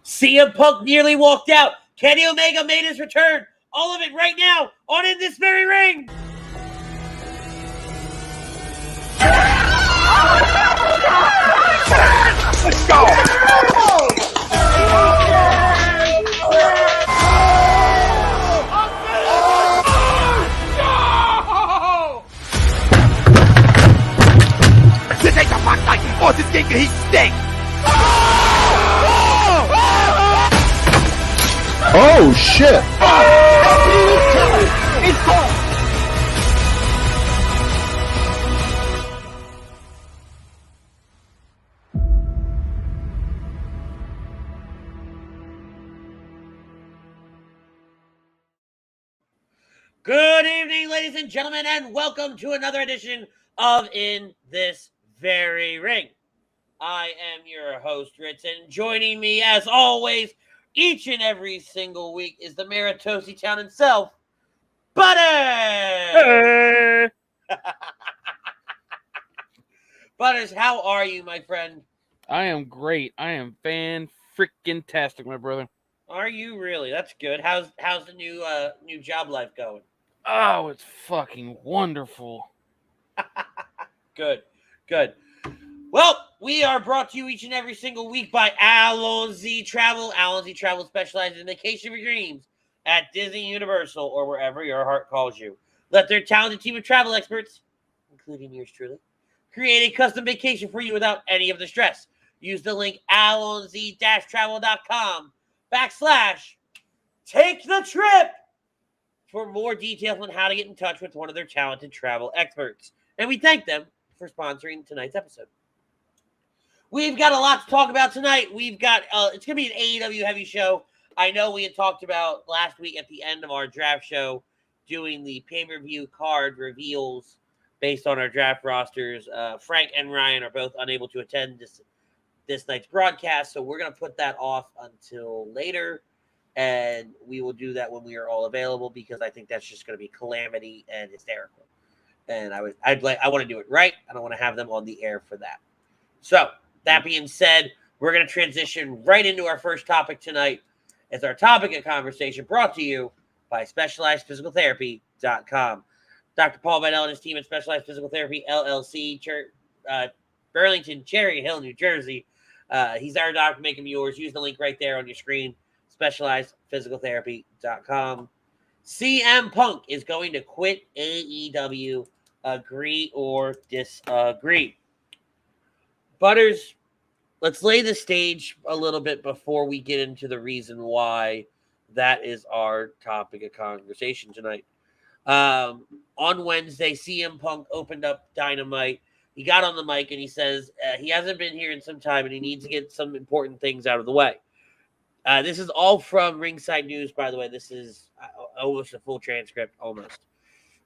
CM Punk nearly walked out. Kenny Omega made his return. All of it right now on In This Very Ring. Let's go! This ain't the Punk night, or this game can heat steak! Oh, shit! It's gone! Good evening, ladies and gentlemen, and welcome to another edition of In This Very Ring. I am your host, Ritz, and joining me, as always, each and every single week is the mayor of Toasty Town himself, Butter! Hey. Butters, how are you, my friend? I am great. I am fan-freaking-tastic, my brother. Are you really? That's good. How's the new job life going? Oh, it's fucking wonderful. Good. Well, we are brought to you each and every single week by Allons-y Travel. Allons-y Travel specializes in vacation of your dreams at Disney, Universal, or wherever your heart calls you. Let their talented team of travel experts, including yours truly, create a custom vacation for you without any of the stress. Use the link allonsy-travel.com/take the trip for more details on how to get in touch with one of their talented travel experts. And we thank them for sponsoring tonight's episode. We've got a lot to talk about tonight. We've got, it's going to be an AEW heavy show. I know we had talked about last week at the end of our draft show doing the pay-per-view card reveals based on our draft rosters. Frank and Ryan are both unable to attend this night's broadcast, so we're going to put that off until later. And we will do that when we are all available because I think that's just going to be calamity and hysterical. And I want to do it right. I don't want to have them on the air for that. So that being said, we're going to transition right into our first topic tonight. It's our topic of conversation brought to you by SpecializedPhysicalTherapy.com. Dr. Paul Vidal and his team at Specialized Physical Therapy, LLC, Burlington, Cherry Hill, New Jersey. He's our doctor. Make him yours. Use the link right there on your screen. SpecializedPhysicalTherapy.com. CM Punk is going to quit AEW. Agree or disagree? Butters, let's lay the stage a little bit before we get into the reason why that is our topic of conversation tonight. On Wednesday, CM Punk opened up Dynamite. He got on the mic and he says he hasn't been here in some time and he needs to get some important things out of the way. This is all from Ringside News, by the way. This is almost a full transcript, almost.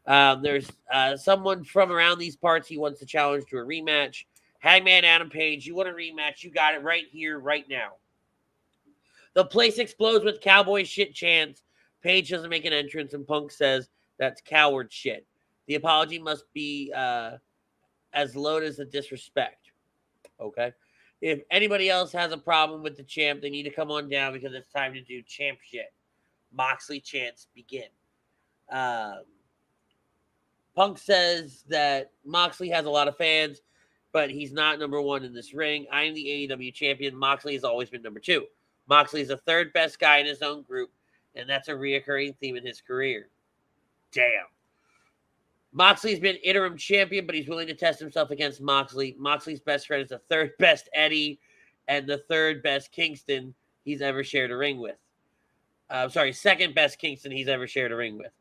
There's someone from around these parts he wants to challenge to a rematch. Hangman Adam Page, you want a rematch? You got it right here, right now. The place explodes with cowboy shit chants. Page doesn't make an entrance, and Punk says that's coward shit. The apology must be as low as the disrespect. Okay? If anybody else has a problem with the champ, they need to come on down because it's time to do champ shit. Moxley chants begin. Punk says that Moxley has a lot of fans, but he's not number one in this ring. I am the AEW champion. Moxley has always been number two. Moxley is the third best guy in his own group, and that's a reoccurring theme in his career. Damn. Moxley's been interim champion, but he's willing to test himself against Moxley. Moxley's best friend is the third best Eddie and the third best Kingston he's ever shared a ring with. Second best Kingston he's ever shared a ring with.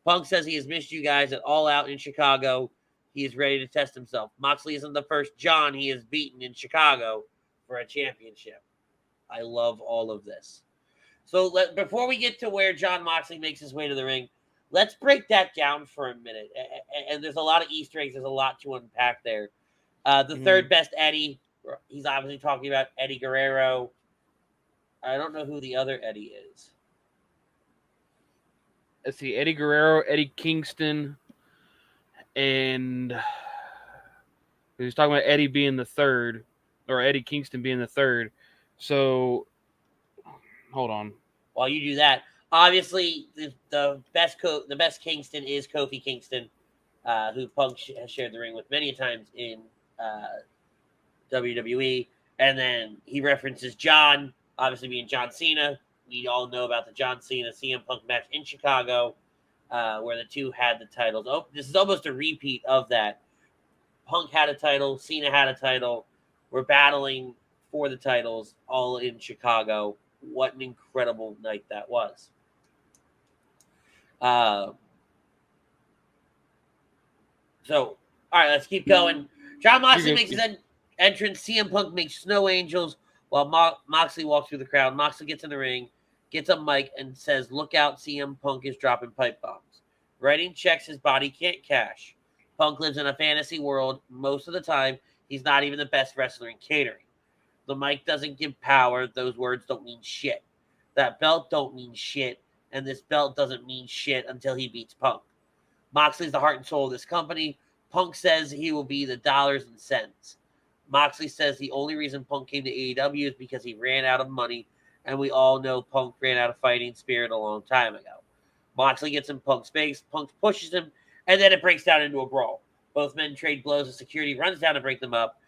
Punk says he has missed you guys at All Out in Chicago. He is ready to test himself. Moxley isn't the first John he has beaten in Chicago for a championship. I love all of this. So before we get to where John Moxley makes his way to the ring, let's break that down for a minute. And there's a lot of Easter eggs. There's a lot to unpack there. Third best Eddie. He's obviously talking about Eddie Guerrero. I don't know who the other Eddie is. Let's see. Eddie Guerrero, Eddie Kingston, and he's talking about Eddie being the third, or Eddie Kingston being the third. So hold on. While you do that, obviously the best Kingston is Kofi Kingston, who Punk has shared the ring with many times in WWE. And then he references John, obviously being John Cena. We all know about the John Cena CM Punk match in Chicago, where the two had the titles. Oh, this is almost a repeat of that. Punk had a title, Cena had a title. We're battling for the titles all in Chicago. What an incredible night that was. So, all right, let's keep going. John Moxley makes his entrance. CM Punk makes snow angels while Moxley walks through the crowd. Moxley gets in the ring, gets a mic, and says, "Look out, CM Punk is dropping pipe bombs." Writing checks his body can't cash. Punk lives in a fantasy world. Most of the time, he's not even the best wrestler in catering. The mic doesn't give power. Those words don't mean shit. That belt don't mean shit, and this belt doesn't mean shit until he beats Punk. Moxley's the heart and soul of this company. Punk says he will be the dollars and cents. Moxley says the only reason Punk came to AEW is because he ran out of money, and we all know Punk ran out of fighting spirit a long time ago. Moxley gets in Punk's face. Punk pushes him, and then it breaks down into a brawl. Both men trade blows as security runs down to break them up.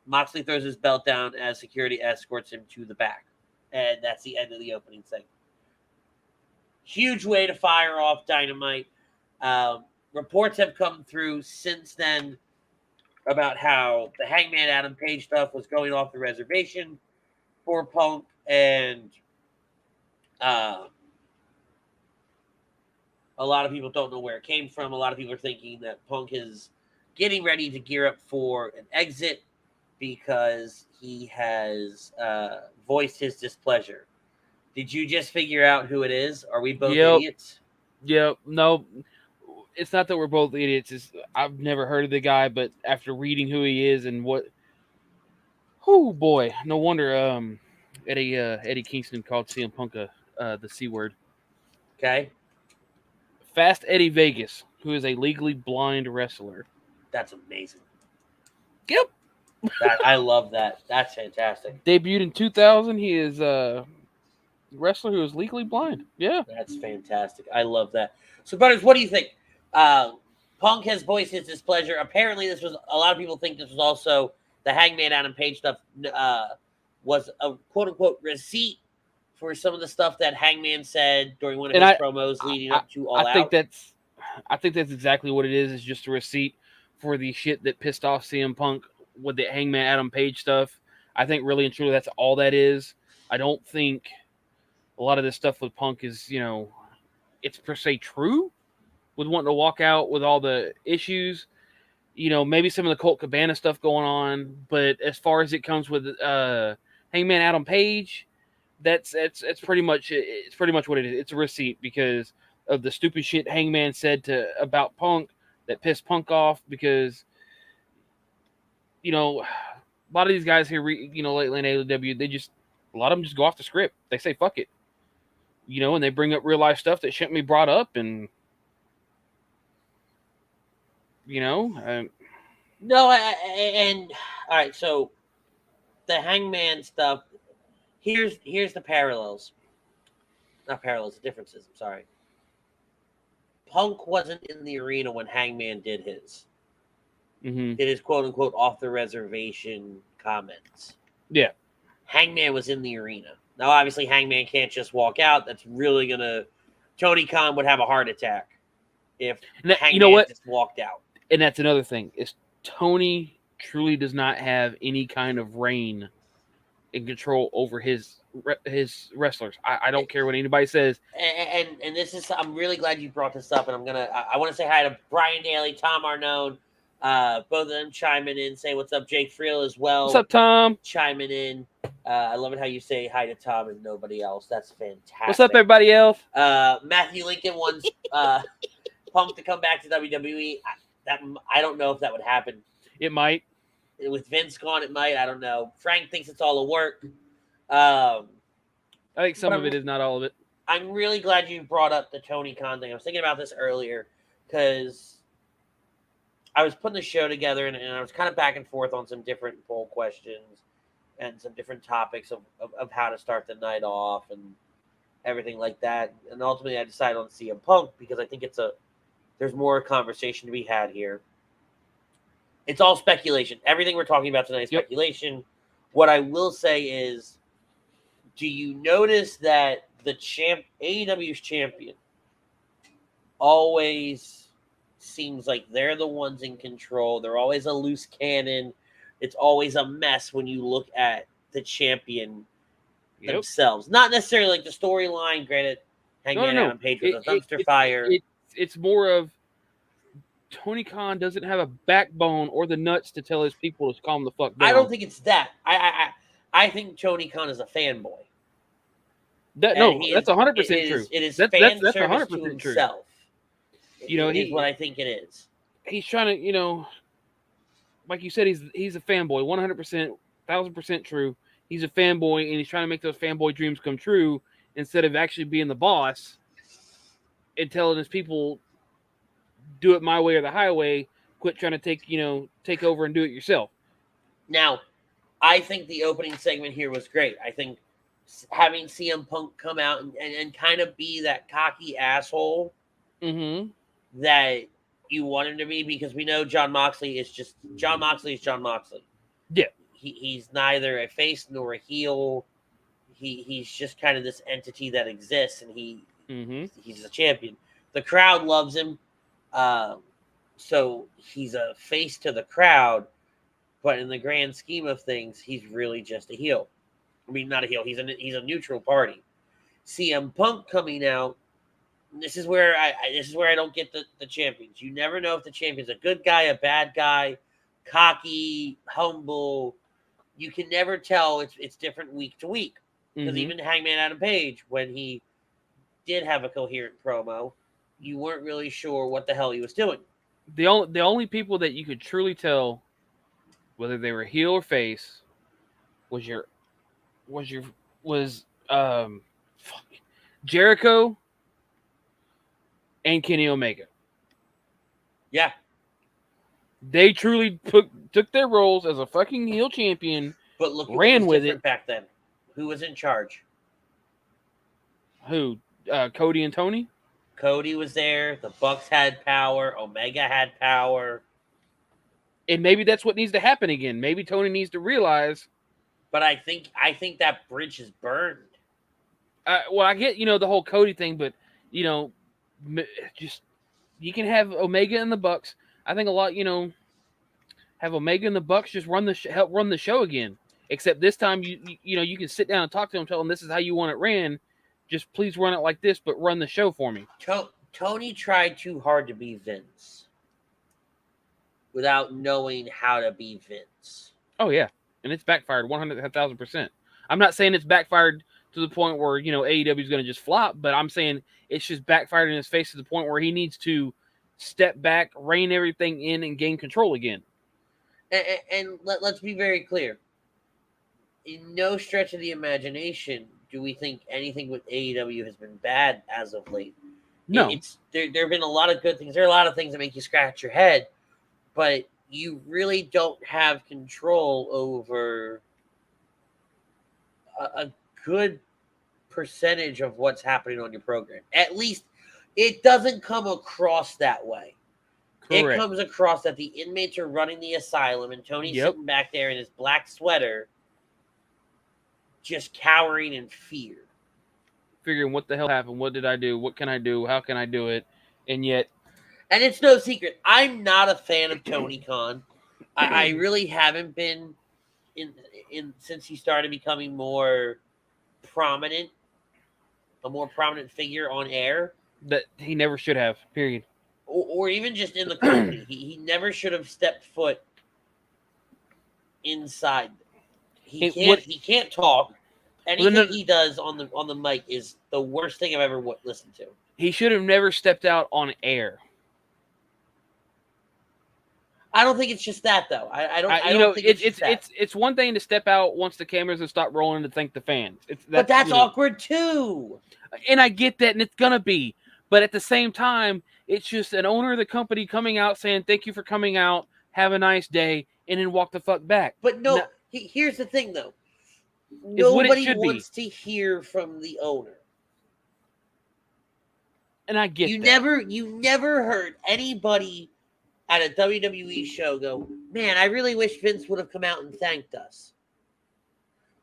Moxley throws his belt down as security escorts him to the back. And that's the end of the opening segment. Huge way to fire off Dynamite. Reports have come through since then about how the Hangman Adam Page stuff was going off the reservation for Punk, and a lot of people don't know where it came from. A lot of people are thinking that Punk is getting ready to gear up for an exit because he has voiced his displeasure. Did you just figure out who it is? Are we both idiots? Yep. No, it's not that we're both idiots. I've never heard of the guy, but after reading who he is and what... Oh, boy. No wonder Eddie Kingston called CM Punk the C word. Okay. Fast Eddie Vegas, who is a legally blind wrestler. That's amazing. Yep. I love that. That's fantastic. Debuted in 2000. He is a wrestler who is legally blind. Yeah. That's fantastic. I love that. So, Butters, what do you think? Punk has voiced his displeasure. Apparently, this was... A lot of people think this was also... The Hangman Adam Page stuff was a quote-unquote receipt for some of the stuff that Hangman said during one of his promos leading up to All Out. I think that's exactly what it is. It's just a receipt for the shit that pissed off CM Punk with the Hangman Adam Page stuff. I think really and truly that's all that is. I don't think a lot of this stuff with Punk is, it's per se true with wanting to walk out with all the issues. Maybe some of the Colt Cabana stuff going on, but as far as it comes with Hangman Adam Page, it's pretty much what it is. It's a receipt because of the stupid shit Hangman said about Punk that pissed Punk off. Because a lot of these guys here, lately in AEW, a lot of them just go off the script. They say fuck it, and they bring up real life stuff that shouldn't be brought up, and No, and all right. So the Hangman stuff. Here's the parallels. Not parallels, the differences. I'm sorry. Punk wasn't in the arena when Hangman did his. Mm-hmm. Did his quote unquote off the reservation comments. Yeah. Hangman was in the arena. Now, obviously, Hangman can't just walk out. That's really gonna. Tony Khan would have a heart attack if Hangman just walked out. And that's another thing, is Tony truly does not have any kind of reign and control over his wrestlers. I don't care what anybody says. And this is, I'm really glad you brought this up, and I want to say hi to Brian Daly, Tom Arnone, both of them chiming in, say what's up, Jake Friel as well. What's up, Tom? Chiming in. I love it how you say hi to Tom and nobody else. That's fantastic. What's up, everybody else? Matthew Lincoln wants Punk to come back to WWE. I don't know if that would happen. It might. With Vince gone, it might. I don't know. Frank thinks it's all a work. I think some of it is, not all of it. I'm really glad you brought up the Tony Khan thing. I was thinking about this earlier because I was putting the show together and I was kind of back and forth on some different poll questions. and some different topics of how to start the night off and everything like that. And ultimately, I decided on CM Punk because I think there's more conversation to be had here. It's all speculation. Everything we're talking about tonight is speculation. What I will say is, do you notice that the AEW's champion always seems like they're the ones in control? They're always a loose cannon. It's always a mess when you look at the champion themselves. Not necessarily like the storyline. Granted, Hangman Adam Page with a dumpster fire. It's more of Tony Khan doesn't have a backbone or the nuts to tell his people to calm the fuck down. I don't think it's that. I think Tony Khan is a fanboy. That's 100% true. It is that's fan 100% service to true. himself. Is what I think it is. He's trying to, like you said, he's a fanboy. 100%, 1000% true. He's a fanboy, and he's trying to make those fanboy dreams come true instead of actually being the boss and telling his people, do it my way or the highway. Quit trying to take over and do it yourself. Now, I think the opening segment here was great. I think having CM Punk come out and kind of be that cocky asshole that you want him to be, because we know Jon Moxley is Jon Moxley. Yeah. He's neither a face nor a heel. He's just kind of this entity that exists, and he's a champion. The crowd loves him. So he's a face to the crowd, but in the grand scheme of things, he's really just a heel. I mean, not a heel. He's a neutral party. CM Punk coming out. This is where I don't get the champions. You never know if the champion's a good guy, a bad guy, cocky, humble. You can never tell. It's different week to week. Because even Hangman Adam Page, when he did have a coherent promo, you weren't really sure what the hell he was doing. The only people that you could truly tell whether they were heel or face was Jericho and Kenny Omega. Yeah. They truly took their roles as a fucking heel champion, but look, ran with it back then. Who was in charge? Who? Cody and Tony? Cody was there. The Bucks had power. Omega had power. And maybe that's what needs to happen again. Maybe Tony needs to realize. But I think that bridge is burned. Well, I get, the whole Cody thing, but, just you can have Omega and the Bucks. I think a lot, have Omega and the Bucks just help run the show again. Except this time, you can sit down and talk to them, tell them this is how you want it ran. Just please run it like this, but run the show for me. Tony tried too hard to be Vince without knowing how to be Vince. Oh, yeah. And it's backfired 100,000%. I'm not saying it's backfired to the point where, AEW is going to just flop, but I'm saying it's just backfired in his face to the point where he needs to step back, rein everything in, and gain control again. And let's be very clear. In no stretch of the imagination do we think anything with AEW has been bad as of late. No. There have been a lot of good things. There are a lot of things that make you scratch your head, but you really don't have control over a good percentage of what's happening on your program. At least it doesn't come across that way. Correct. It comes across that the inmates are running the asylum and Tony's sitting back there in his black sweater just cowering in fear. Figuring what the hell happened, what did I do, what can I do, how can I do it, and yet... And it's no secret, I'm not a fan of Tony Khan. I really haven't been in since he started becoming more prominent, a more prominent figure on air. That he never should have, period. Or even just in the company. He never should have stepped foot inside. He can't talk. Anything he does on the mic is the worst thing I've ever listened to. He should have never stepped out on air. I don't think it's just that though. I don't think it's one thing to step out once the cameras have stopped rolling to thank the fans. But that's awkward too. And I get that, and it's gonna be. But at the same time, it's just an owner of the company coming out saying, "Thank you for coming out. Have a nice day," and then walk the fuck back. But no. Here's the thing, though. is what it Nobody should be. wants to hear from the owner. And I get you that. You never heard anybody at a WWE show go, man, I really wish Vince would have come out and thanked us.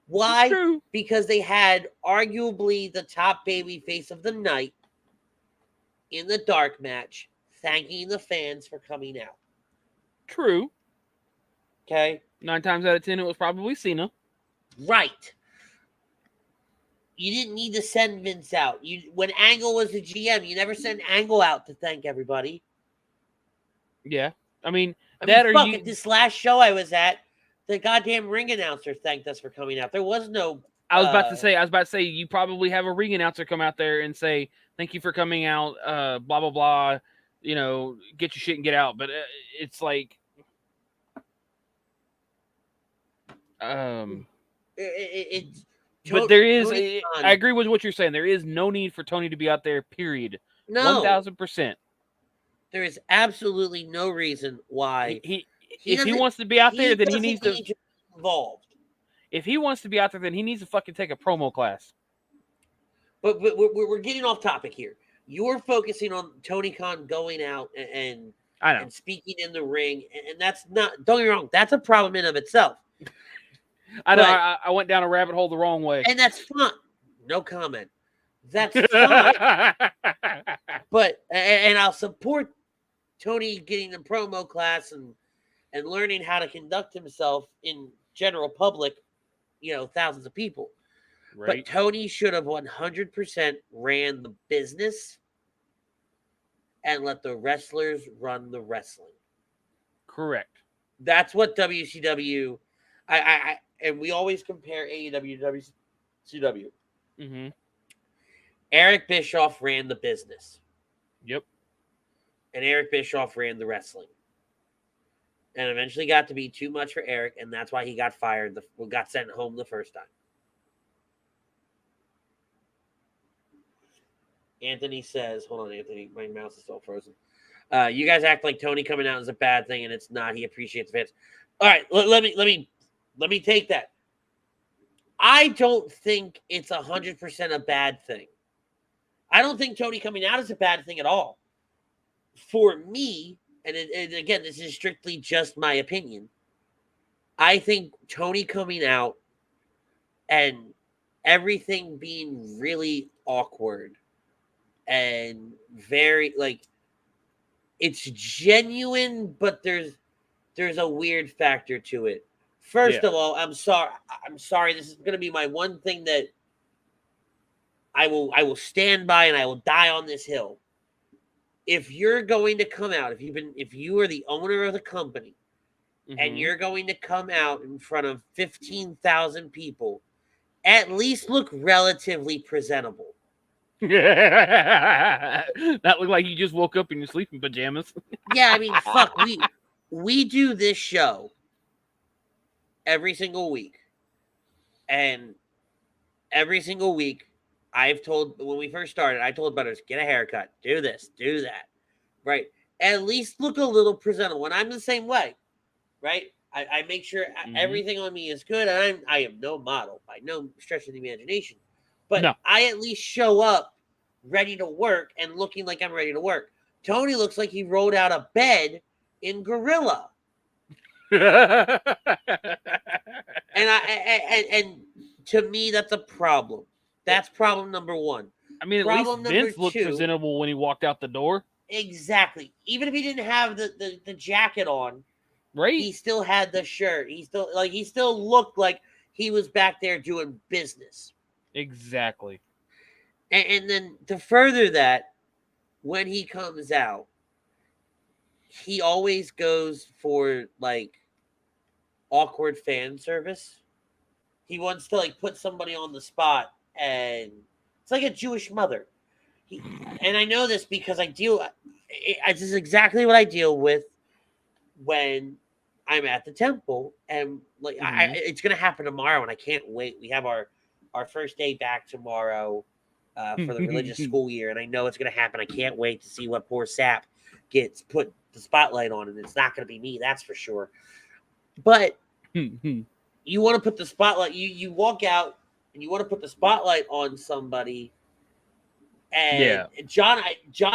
Why? True. Because they had arguably the top baby face of the night in the dark match, thanking the fans for coming out. True. Okay? 9 times out of 10, it was probably Cena. Right. You didn't need to send Vince out. When Angle was the GM, you never sent Angle out to thank everybody. Yeah. I mean, at this last show I was at, the goddamn ring announcer thanked us for coming out. There was no. I was about to say, you probably have a ring announcer come out there and say, "Thank you for coming out." Blah blah blah. You know, get your shit and get out. But it's like, but there is. I agree with what you're saying. There is no need for Tony to be out there. Period. No, 1000%. There is absolutely no reason why if he wants to be out there, then he needs to be involved. If he wants to be out there, then he needs to fucking take a promo class. But we're getting off topic here. You're focusing on Tony Khan going out and speaking in the ring, and that's not. Don't get me wrong. That's a problem in of itself. I know. I went down a rabbit hole the wrong way, and that's fun. No comment. That's fine. But and I'll support Tony getting the promo class and learning how to conduct himself in general public, thousands of people. Right. But Tony should have 100% ran the business and let the wrestlers run the wrestling. Correct. That's what WCW. And we always compare AEW to WCW. Mm-hmm. Eric Bischoff ran the business. Yep. And Eric Bischoff ran the wrestling. And eventually got to be too much for Eric, and that's why he got fired, got sent home the first time. Anthony says, hold on, Anthony, my mouse is still frozen. You guys act like Tony coming out is a bad thing, and it's not. He appreciates fans. All right, let me take that. I don't think it's 100% a bad thing. I don't think Tony coming out is a bad thing at all. For me, and again, this is strictly just my opinion, I think Tony coming out and everything being really awkward and very, it's genuine, but there's a weird factor to it. First of all, I'm sorry. This is going to be my one thing that I will stand by, and I will die on this hill. If you're going to come out, if you are the owner of the company, mm-hmm. and you're going to come out in front of 15,000 people, at least look relatively presentable. Not look like you just woke up in your sleeping pajamas. Yeah, I mean, fuck, we do this show every single week. And every single week, when we first started, I told Butters, get a haircut, do this, do that, right? At least look a little presentable. And I'm the same way, right? I make sure mm-hmm. everything on me is good. And I am no model by no stretch of the imagination. But no. I at least show up ready to work and looking like I'm ready to work. Tony looks like he rolled out of bed in Gorilla. And to me, that's a problem. That's problem number one. I mean, at least Vince looked presentable when he walked out the door. Exactly. Even if he didn't have the jacket on, right? He still had the shirt. He still looked like he was back there doing business. Exactly. And then to further that, when he comes out, he always goes for awkward fan service. He wants to put somebody on the spot, and it's like a Jewish mother. And I know this because this is exactly what I deal with when I'm at the temple, and mm-hmm. It's going to happen tomorrow, and I can't wait. We have our first day back tomorrow for the religious school year, and I know it's going to happen. I can't wait to see what poor sap gets put the spotlight on, and it's not going to be me, that's for sure. But you want to put the spotlight. You walk out and you want to put the spotlight on somebody. And John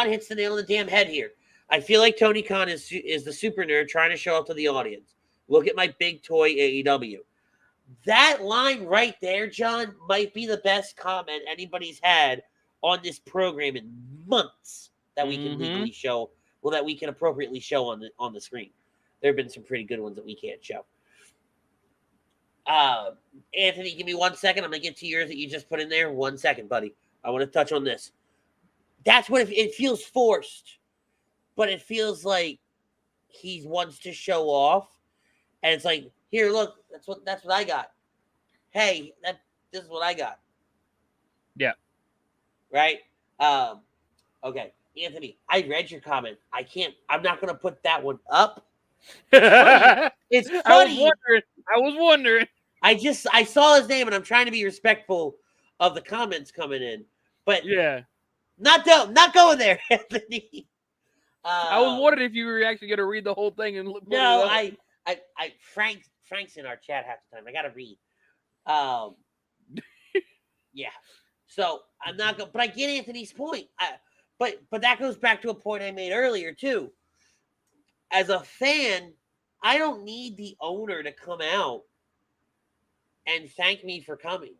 hits the nail on the damn head here. I feel like Tony Khan is the super nerd trying to show up to the audience. Look at my big toy AEW. That line right there, John, might be the best comment anybody's had on this program in months that we can legally show. Well, that we can appropriately show on the screen. There have been some pretty good ones that we can't show. Anthony, give me 1 second. I'm gonna get to yours that you just put in there. 1 second, buddy. I want to touch on this. That's what it feels forced, but it feels like he wants to show off, and it's like, here, look, that's what I got. Hey, this is what I got. Yeah. Right. Okay, Anthony, I read your comment. I'm not gonna put that one up. It's funny. I was wondering. I saw his name, and I'm trying to be respectful of the comments coming in, but yeah, not going there, Anthony. I was wondering if you were actually going to read the whole thing and look. No, Frank's in our chat half the time. I got to read. Yeah. So I'm not going, but I get Anthony's point. But that goes back to a point I made earlier too. As a fan, I don't need the owner to come out and thank me for coming.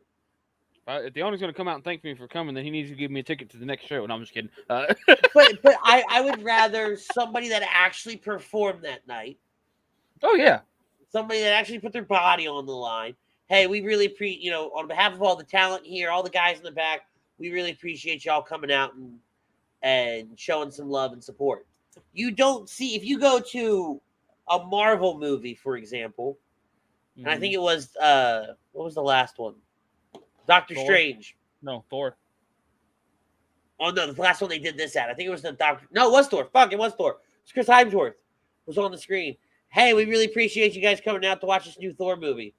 If the owner's going to come out and thank me for coming, then he needs to give me a ticket to the next show. No, I'm just kidding. But I would rather somebody that actually performed that night. Oh yeah, somebody that actually put their body on the line. Hey, we really on behalf of all the talent here, all the guys in the back, we really appreciate y'all coming out and showing some love and support. You don't see, if you go to a Marvel movie, for example, and I think it was what was the last one? Doctor Strange. No, Thor. Oh no, the last one they did this at. I think it was the Doctor. No, it was Thor. Fuck, it was Thor. It's Chris Hemsworth was on the screen. Hey, we really appreciate you guys coming out to watch this new Thor movie.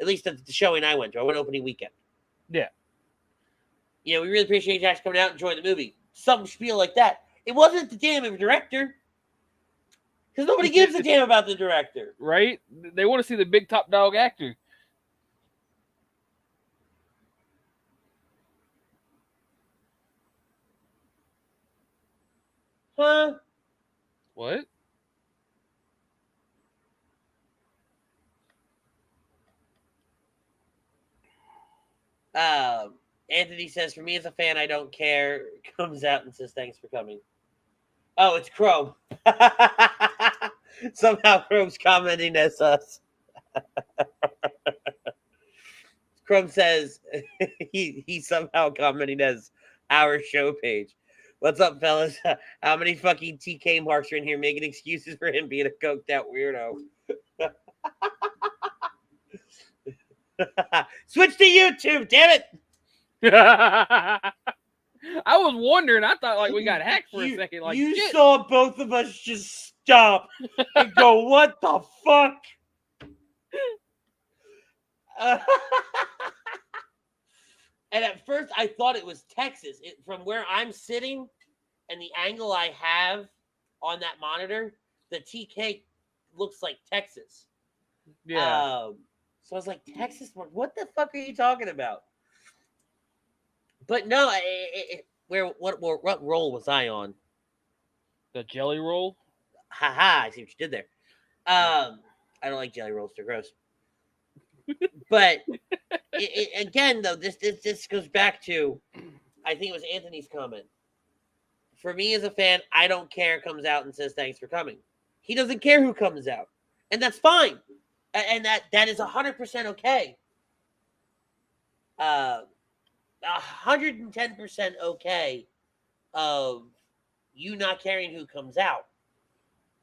At least at the showing I went to. I went opening weekend. Yeah. We really appreciate you guys coming out and enjoying the movie. Some spiel like that. It wasn't the damn director. Because nobody gives a damn about the director. Right? They want to see the big top dog actor. Huh? What? Anthony says, for me as a fan, I don't care. Comes out and says, thanks for coming. Oh, it's Chrome. Somehow Chrome's commenting as us. Chrome says he's somehow commenting as our show page. What's up, fellas? How many fucking TK marks are in here making excuses for him being a coked out weirdo? Switch to YouTube, damn it! I was wondering. I thought like we got hacked for a second. Like you shit. Saw both of us just stop and go, "What the fuck?" And at first, I thought it was Texas. From where I'm sitting and the angle I have on that monitor, the TK looks like Texas. Yeah. So I was like, Texas? What the fuck are you talking about? But no, what roll was I on? The jelly roll? Haha, I see what you did there. I don't like jelly rolls. They're gross. But again, though, this goes back to, I think it was Anthony's comment. For me as a fan, I don't care comes out and says thanks for coming. He doesn't care who comes out. And that's fine. And that is 100% okay. 110% okay of you not caring who comes out.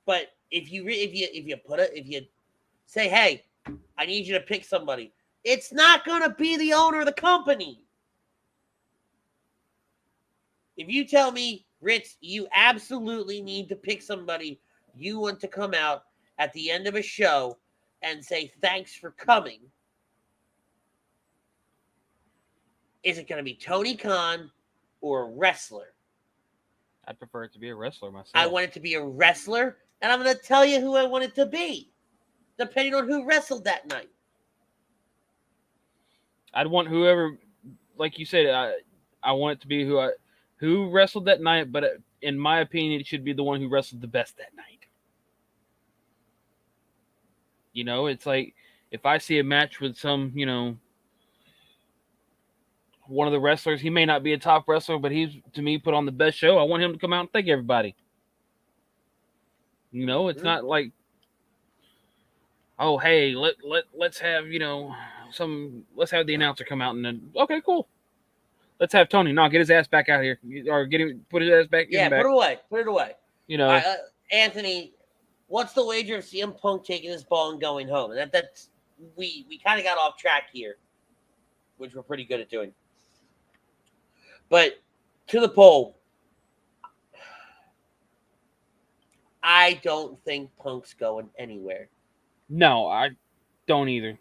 But if you say, hey, I need you to pick somebody, it's not going to be the owner of the company. If you tell me, Ritz, you absolutely need to pick somebody you want to come out at the end of a show and say thanks for coming, is it going to be Tony Khan or a wrestler? I'd prefer it to be a wrestler myself. I want it to be a wrestler, and I'm going to tell you who I want it to be, depending on who wrestled that night. I'd want whoever, like you said, I want it to be who wrestled that night. But in my opinion, it should be the one who wrestled the best that night. You know, it's like if I see a match with some, one of the wrestlers, he may not be a top wrestler, but he's to me put on the best show. I want him to come out and thank everybody. You know, it's not like, oh hey, let's have let's have the announcer come out and then okay, cool. Let's have Tony. No, get his ass back out here, or put his ass back. Yeah, back. Put it away. You know, Anthony, what's the wager of CM Punk taking his ball and going home? And that's we kind of got off track here, which we're pretty good at doing. But to the poll, I don't think Punk's going anywhere. No, I don't either.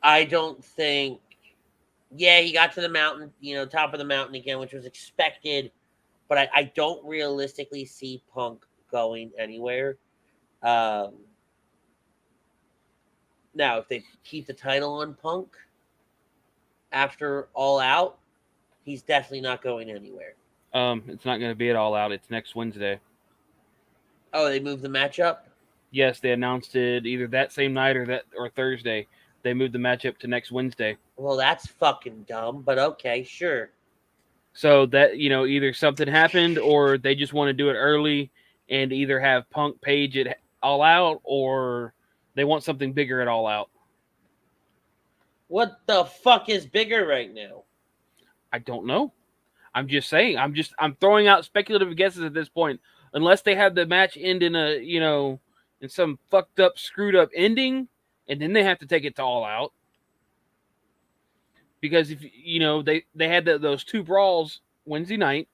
I don't think. Yeah, he got to the mountain, top of the mountain again, which was expected. But I don't realistically see Punk going anywhere. Now, if they keep the title on Punk after All Out, he's definitely not going anywhere. It's not going to be at All Out. It's next Wednesday. Oh, they moved the match up? Yes, they announced it either that same night or Thursday. They moved the match up to next Wednesday. Well, that's fucking dumb, but okay, sure. So that, either something happened or they just want to do it early and either have Punk Page at All Out or they want something bigger at All Out. What the fuck is bigger right now? I don't know. I'm just saying. I'm throwing out speculative guesses at this point. Unless they have the match end in in some fucked up, screwed up ending, and then they have to take it to All Out. Because if they had those two brawls Wednesday night,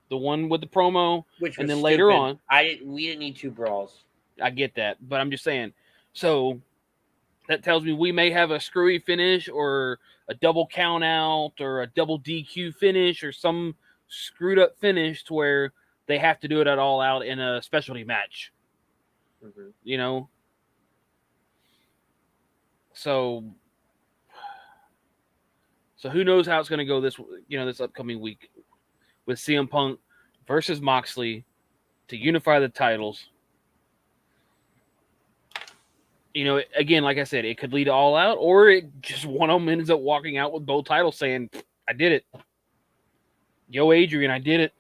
the one with the promo, which and then stupid. Later on, we didn't need two brawls. I get that, but I'm just saying. So that tells me we may have a screwy finish or a double count out or a double DQ finish or some screwed up finish to where they have to do it at All Out in a specialty match. Mm-hmm. So who knows how it's going to go this upcoming week with CM Punk versus Moxley to unify the titles. Again, like I said, it could lead to All Out, or it just one of them ends up walking out with both titles saying, I did it. Yo, Adrian, I did it.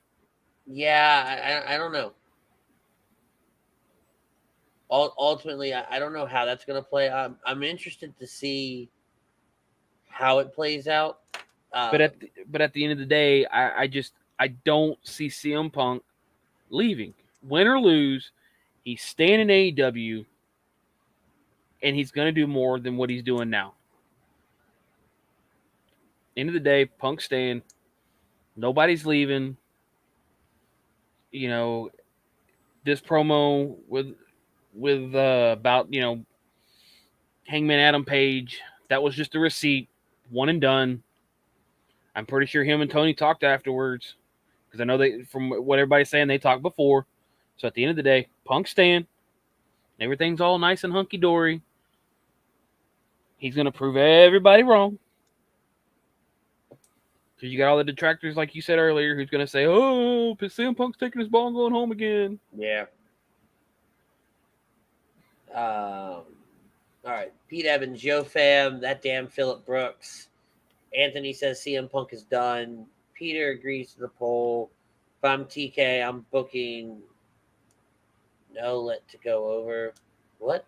Yeah, I don't know. Ultimately, I don't know how that's going to play. I'm interested to see how it plays out. But at the end of the day, I don't see CM Punk leaving. Win or lose, he's staying in AEW, and he's going to do more than what he's doing now. End of the day, Punk's staying. Nobody's leaving. This promo with about Hangman Adam Page, that was just a receipt, one and done. I'm pretty sure him and Tony talked afterwards because I know from what everybody's saying, they talked before. So at the end of the day, Punk's staying. Everything's all nice and hunky dory. He's gonna prove everybody wrong. Because you got all the detractors, like you said earlier, who's gonna say, "Oh, CM Punk's taking his ball and going home again." Yeah. All right. Pete Evans, Joe Fam, that damn Phillip Brooks. Anthony says CM Punk is done. Peter agrees to the poll. If I'm TK, I'm booking no let to go over. What?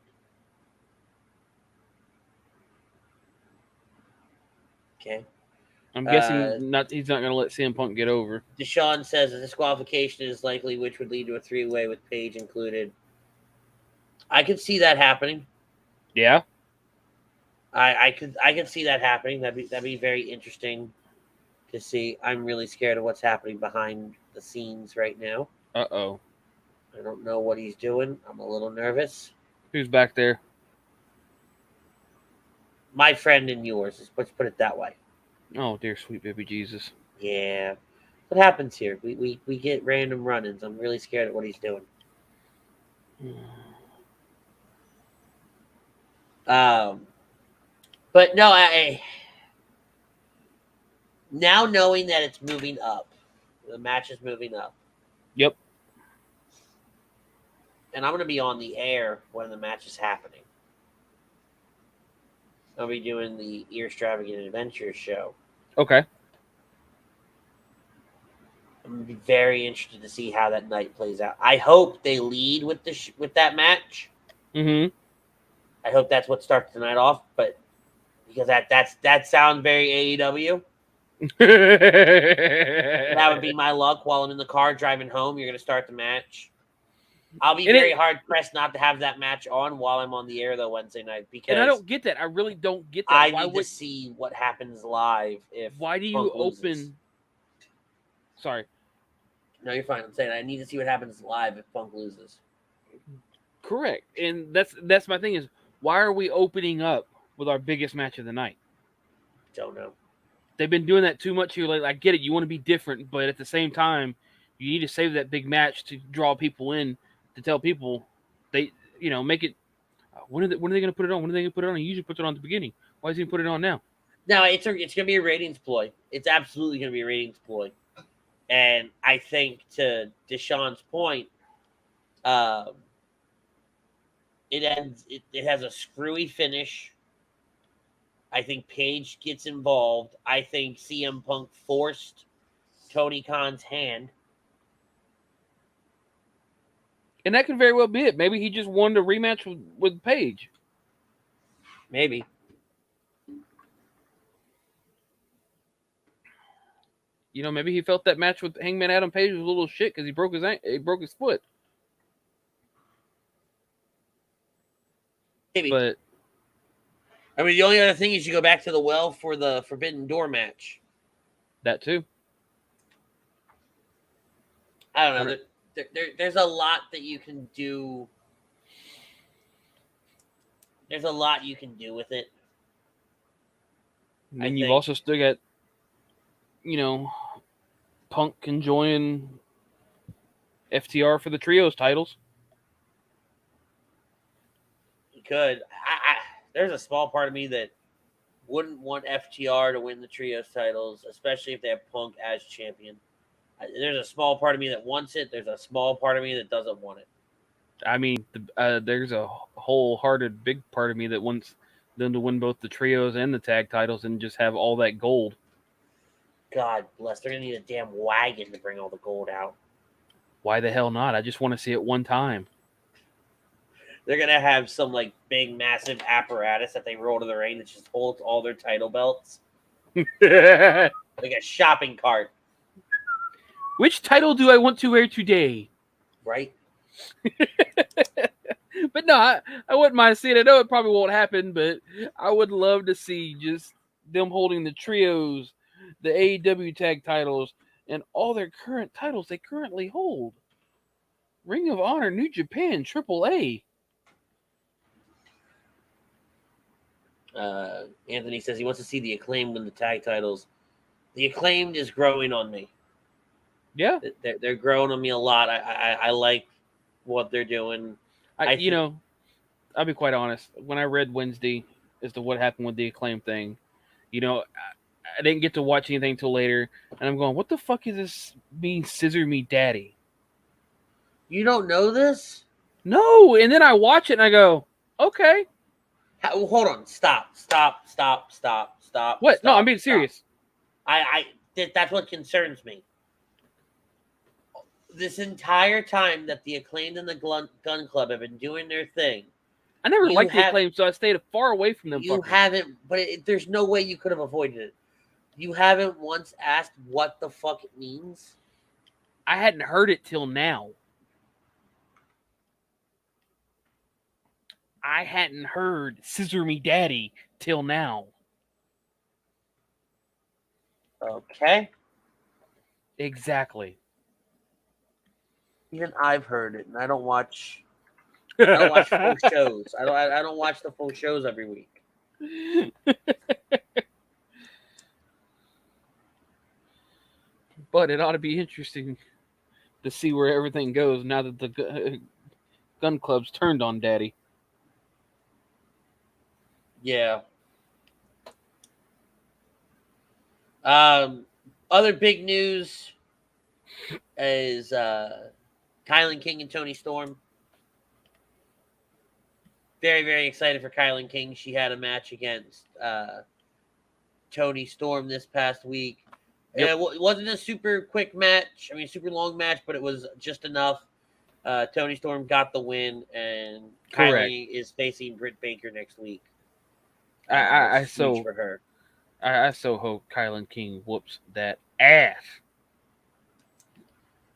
Okay. I'm guessing he's not going to let CM Punk get over. Deshaun says a disqualification is likely, which would lead to a three-way with Paige included. I could see that happening. Yeah. I could see that happening. That'd be very interesting to see. I'm really scared of what's happening behind the scenes right now. Uh-oh. I don't know what he's doing. I'm a little nervous. Who's back there? My friend and yours. Let's put it that way. Oh, dear sweet baby Jesus. Yeah. What happens here? We get random run-ins. I'm really scared of what he's doing. But no, now knowing that it's moving up, the match is moving up. Yep. And I'm going to be on the air when the match is happening. I'll be doing the Extravagant Adventures show. Okay. I'm going to be very interested to see how that night plays out. I hope they lead with with that match. Mm-hmm. I hope that's what starts the night off, but because that sounds very AEW. That would be my luck while I'm in the car driving home. You're going to start the match. I'll be very hard pressed not to have that match on while I'm on the air though Wednesday night because and I don't get that. I really don't get that. I need to see what happens live. Why do you Punk open? loses. Sorry. No, you're fine. I'm saying I need to see what happens live if Punk loses. Correct, and that's my thing is why are we opening up with our biggest match of the night? Don't know. They've been doing that too much here. Like I get it, you want to be different, but at the same time, you need to save that big match to draw people in. To tell people, they make it. When are they going to put it on? When are they going to put it on? He usually puts it on at the beginning. Why is he put it on now? No, it's going to be a ratings ploy. It's absolutely going to be a ratings ploy. And I think to Deshaun's point, it ends. It has a screwy finish. I think Paige gets involved. I think CM Punk forced Tony Khan's hand. And that could very well be it. Maybe he just wanted a rematch with Paige. Maybe. Maybe he felt that match with Hangman Adam Page was a little shit because he broke his foot. Maybe. But I mean, the only other thing is you go back to the well for the Forbidden Door match. That too. I don't know. There's a lot that you can do. There's a lot you can do with it. And you've also still got, Punk can join FTR for the trios titles. He could. There's a small part of me that wouldn't want FTR to win the trios titles, especially if they have Punk as champion. There's a small part of me that wants it. There's a small part of me that doesn't want it. I mean, there's a wholehearted big part of me that wants them to win both the trios and the tag titles and just have all that gold. God bless. They're going to need a damn wagon to bring all the gold out. Why the hell not? I just want to see it one time. They're going to have some big, massive apparatus that they roll to the ring that just holds all their title belts. Like a shopping cart. Which title do I want to wear today? Right? But no, I wouldn't mind seeing it. I know it probably won't happen, but I would love to see just them holding the trios, the AEW tag titles, and all their current titles they currently hold. Ring of Honor, New Japan, AAA. Anthony says he wants to see the Acclaimed win the tag titles. The Acclaimed is growing on me. Yeah. They're growing on me a lot. I like what they're doing. I'll be quite honest. When I read Wednesday as to what happened with the Acclaim thing, I didn't get to watch anything till later, and I'm going, what the fuck is this mean, scissor me daddy? You don't know this? No, and then I watch it and I go, okay. Hold on. Stop. What? Stop, no, I'm being serious. That's what concerns me. This entire time that the Acclaimed and the Gun Club have been doing their thing. I never liked the Acclaimed, so I stayed far away from them. You haven't, but there's no way you could have avoided it. You haven't once asked what the fuck it means? I hadn't heard it till now. I hadn't heard Scissor Me Daddy till now. Okay. Exactly. Even I've heard it, and I don't watch full shows. I don't watch the full shows every week. But it ought to be interesting to see where everything goes now that the Gun Club's turned on Daddy. Yeah. Other big news is Kylan King and Toni Storm. Very, very excited for Kylan King. She had a match against Toni Storm this past week. Yep. It wasn't a super quick match. I mean, super long match, but it was just enough. Toni Storm got the win, and Correct. Kylie is facing Britt Baker next week. I It's huge so for her. I so hope Kylan King whoops that ass.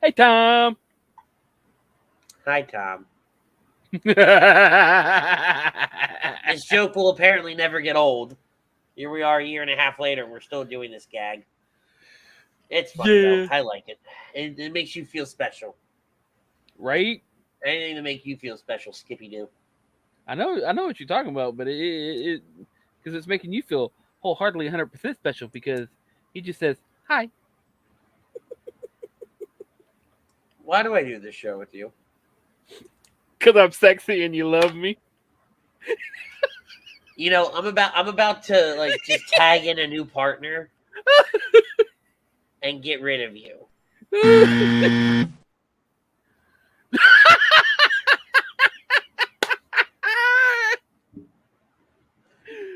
Hey, Tom. Hi, Tom. This joke will apparently never get old. Here we are a year and a half later, and we're still doing this gag. It's funny, though. I like it. It makes you feel special. Right? Anything to make you feel special, Skippy do. I know what you're talking about, but it because it's making you feel wholeheartedly 100% special because he just says hi. Why do I do this show with you? Because I'm sexy and you love me. You know, I'm about to like just tag in a new partner and get rid of you.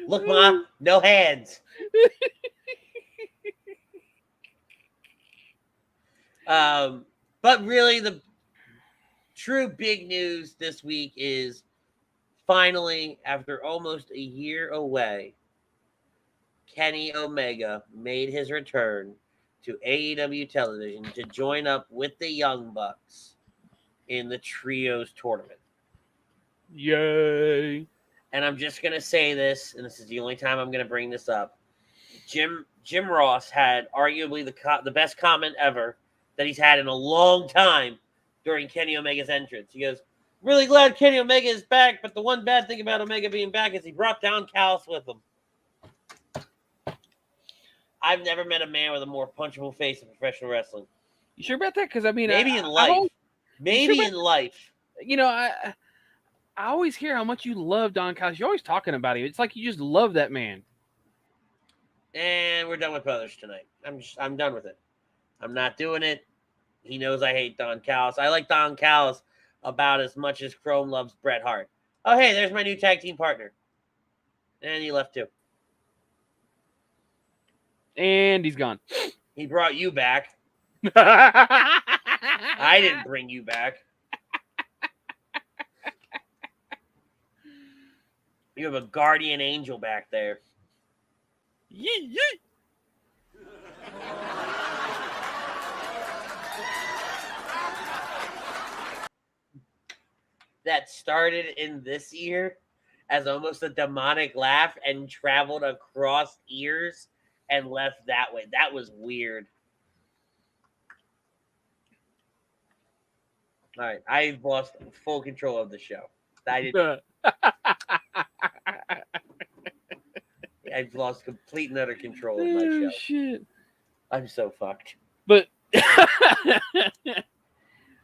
Look, Ma, no hands. But really, the true big news this week is finally, after almost a year away, Kenny Omega made his return to AEW television to join up with the Young Bucks in the Trios tournament. Yay. And I'm just going to say this, and this is the only time I'm going to bring this up. Jim Ross had arguably the best comment ever that he's had in a long time during Kenny Omega's entrance. He goes, really glad Kenny Omega is back, but the one bad thing about Omega being back is he brought down Callis with him. I've never met a man with a more punchable face in professional wrestling. You sure about that? Because I mean, maybe in life. Maybe in life. You know, I always hear how much you love Don Callis. You're always talking about him. It's like you just love that man. And we're done with brothers tonight. I'm done with it. I'm not doing it. He knows I hate Don Callis. I like Don Callis about as much as Chrome loves Bret Hart. Oh, hey, there's my new tag team partner. And he left too. And he's gone. He brought you back. I didn't bring you back. You have a guardian angel back there. Yee. That started in this ear as almost a demonic laugh and traveled across ears and left that way. That was weird. All right, I've lost full control of the show. I've lost complete and utter control of my show. Shit. I'm so fucked. But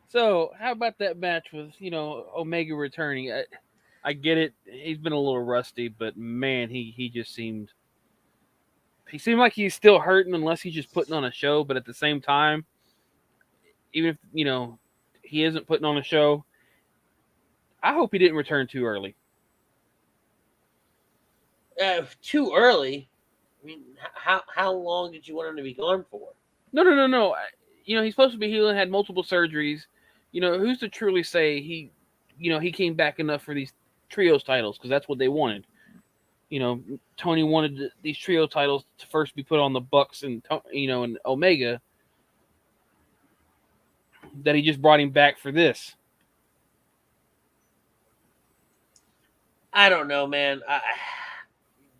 so, how about that match with, Omega returning? I get it. He's been a little rusty, but man, he just seemed like he's still hurting unless he's just putting on a show. But at the same time, even if, he isn't putting on a show, I hope he didn't return too early. Too early? I mean, how long did you want him to be gone for? No. He's supposed to be healing, had multiple surgeries. Who's to truly say he came back enough for these trios titles? Because that's what they wanted. Tony wanted these trio titles to first be put on the Bucks and, and Omega. That he just brought him back for this. I don't know, man.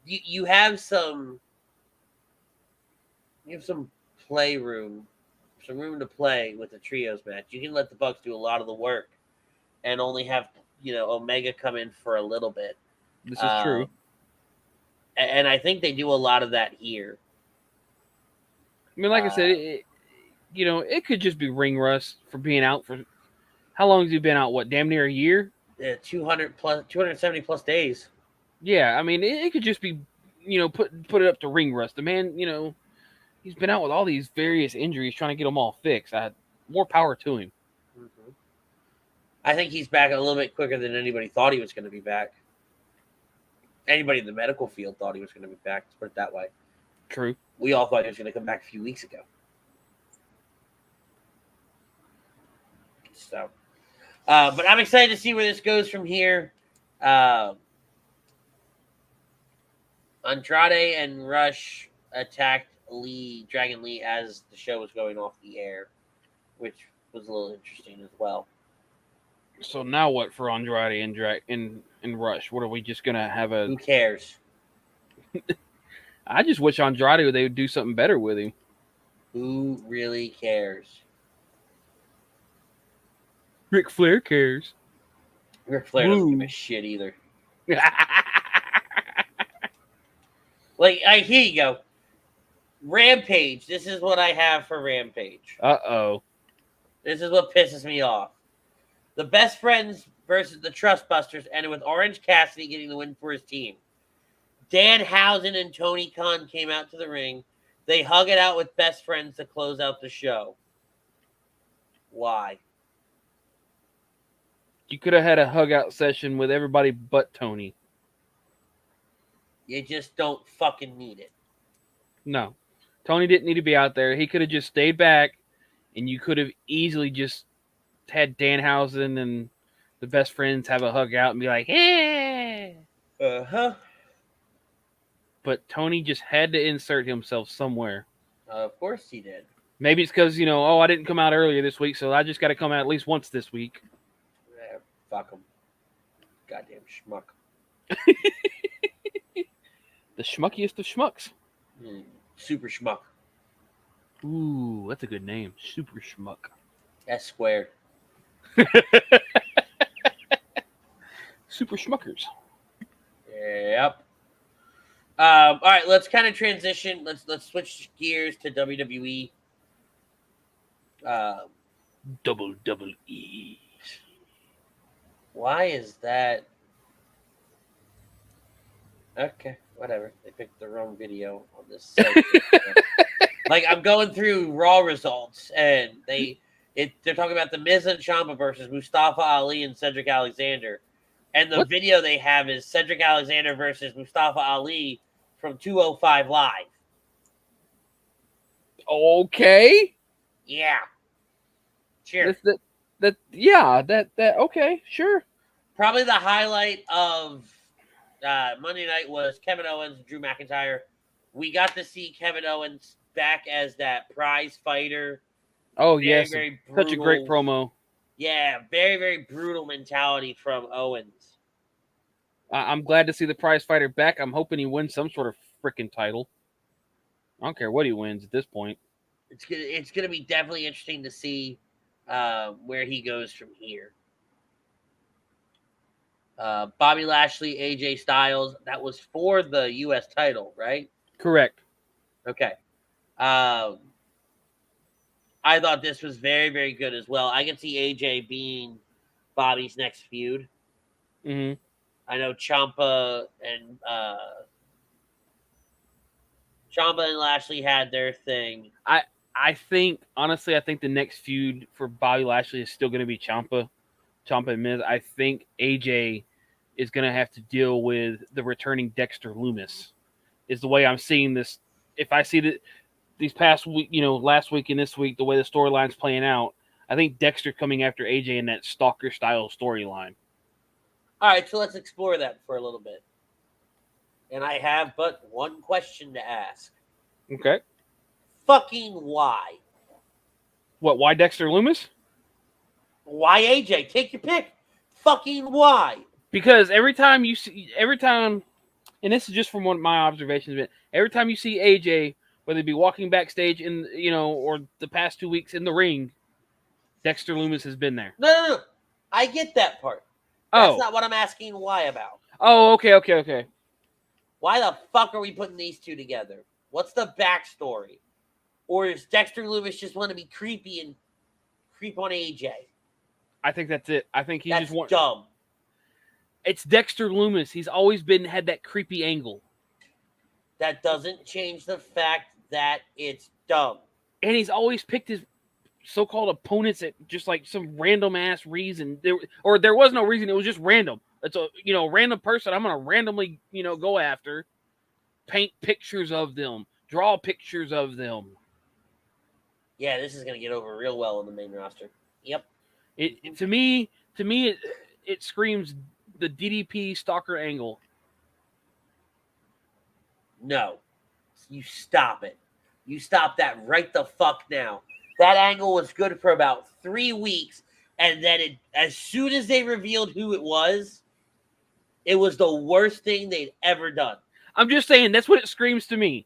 You have some playroom, some room to play with the trios match. You can let the Bucks do a lot of the work and only have, Omega come in for a little bit. This is true. And I think they do a lot of that here. I mean, like I said, it could just be ring rust for being out for how long has he been out? What, damn near a year? 270 plus days. Yeah, I mean, it could just be, put it up to ring rust. The man, He's been out with all these various injuries, trying to get them all fixed. More power to him. Mm-hmm. I think he's back a little bit quicker than anybody thought he was going to be back. Anybody in the medical field thought he was going to be back. Let's put it that way. True. We all thought he was going to come back a few weeks ago. So, but I'm excited to see where this goes from here. Andrade and Rush attacked Dragon Lee, as the show was going off the air, which was a little interesting as well. So now what for Andrade and Rush? What are we just gonna have a? Who cares? I just wish Andrade they would do something better with him. Who really cares? Ric Flair cares. Ric Flair doesn't give a shit either. Here you go. Rampage. This is what I have for Rampage. Uh-oh. This is what pisses me off. The Best Friends versus the Trustbusters ended with Orange Cassidy getting the win for his team. Danhausen and Tony Khan came out to the ring. They hug it out with Best Friends to close out the show. Why? You could have had a hug out session with everybody but Tony. You just don't fucking need it. No. Tony didn't need to be out there. He could have just stayed back, and you could have easily just had Danhausen and the Best Friends have a hug out and be like, hey! Uh-huh. But Tony just had to insert himself somewhere. Of course he did. Maybe it's because, I didn't come out earlier this week, so I just got to come out at least once this week. Yeah, fuck him. Goddamn schmuck. The schmuckiest of schmucks. Super schmuck. Ooh, that's a good name. Super schmuck. S squared. Super schmuckers. Yep. All right, let's kind of transition. Let's switch gears to WWE. WWE. Why is that? Okay, whatever. They picked the wrong video on this segment. I'm going through Raw results, and they're talking about the Miz and Ciampa versus Mustafa Ali and Cedric Alexander. And the video they have is Cedric Alexander versus Mustafa Ali from 205 Live. Okay. Yeah. Cheers. Okay, sure. Probably the highlight of Monday night was Kevin Owens and Drew McIntyre. We got to see Kevin Owens back as that prize fighter. Oh, yes. Very such a great promo. Yeah, very, very brutal mentality from Owens. I'm glad to see the prize fighter back. I'm hoping he wins some sort of freaking title. I don't care what he wins at this point. It's gonna be definitely interesting to see where he goes from here. Bobby Lashley, AJ Styles. That was for the U.S. title, right? Correct. Okay. I thought this was very, very good as well. I can see AJ being Bobby's next feud. Mm-hmm. I know Ciampa and Lashley had their thing. I think the next feud for Bobby Lashley is still going to be Ciampa and Miz. I think AJ is going to have to deal with the returning Dexter Lumis. Is the way I'm seeing this. If I see that these past week, last week and this week, the way the storyline's playing out, I think Dexter coming after AJ in that stalker style storyline. All right, so let's explore that for a little bit. And I have but one question to ask. Okay. Fucking why? What, why Dexter Lumis? Why AJ? Take your pick. Fucking why? Because every time, and this is just from one of my observations, but every time you see AJ, whether it be walking backstage in, or the past 2 weeks in the ring, Dexter Lumis has been there. No. I get that part. That's not what I'm asking why about. Oh, okay. Why the fuck are we putting these two together? What's the backstory? Or does Dexter Lumis just want to be creepy and creep on AJ? I think that's it. I think That's dumb. It's Dexter Lumis. He's always had that creepy angle. That doesn't change the fact that it's dumb. And he's always picked his so-called opponents at just like some random ass reason. There was no reason. It was just random. It's a random person I'm gonna randomly go after. Paint pictures of them. Draw pictures of them. Yeah, this is gonna get over real well in the main roster. Yep. To me, it screams the DDP stalker angle. No, you stop it. You stop that right the fuck now. That angle was good for about 3 weeks, and then as soon as they revealed who it was the worst thing they'd ever done. I'm just saying that's what it screams to me.